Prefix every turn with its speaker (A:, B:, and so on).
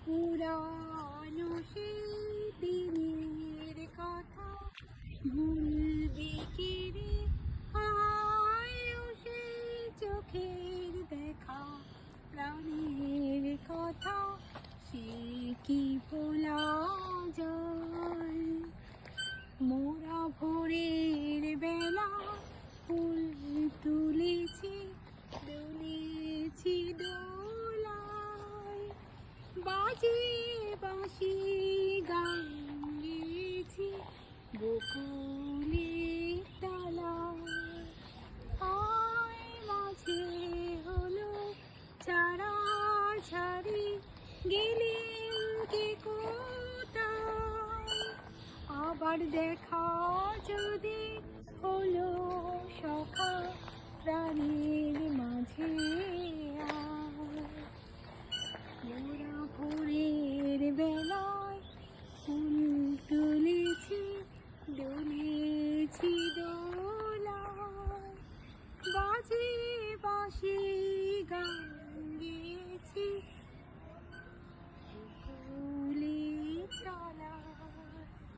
A: পুরানো সেই দিনের কথা ভুলবি কি রে? আয়ও সেই চোখের দেখা, প্রাণের কথা সে কি ভোলা যায়? মোরা ভোরের বেলা ফুল তুলেছি, দুলেছি দোলায়, বাজিয়ে বাঁশি গান গেয়েছি বকুলের তলায়। আয় মাঝে হলো ছাড়া ছাড়ি, গেলেন কে কোথায়? আবার দেখা যদি হলো সখা, প্রাণের মাঝে আয়। মোরা ভোরের বেলায় ফুল তুলেছি, দুলেছি দোলায়, বাজে বাঁশি গান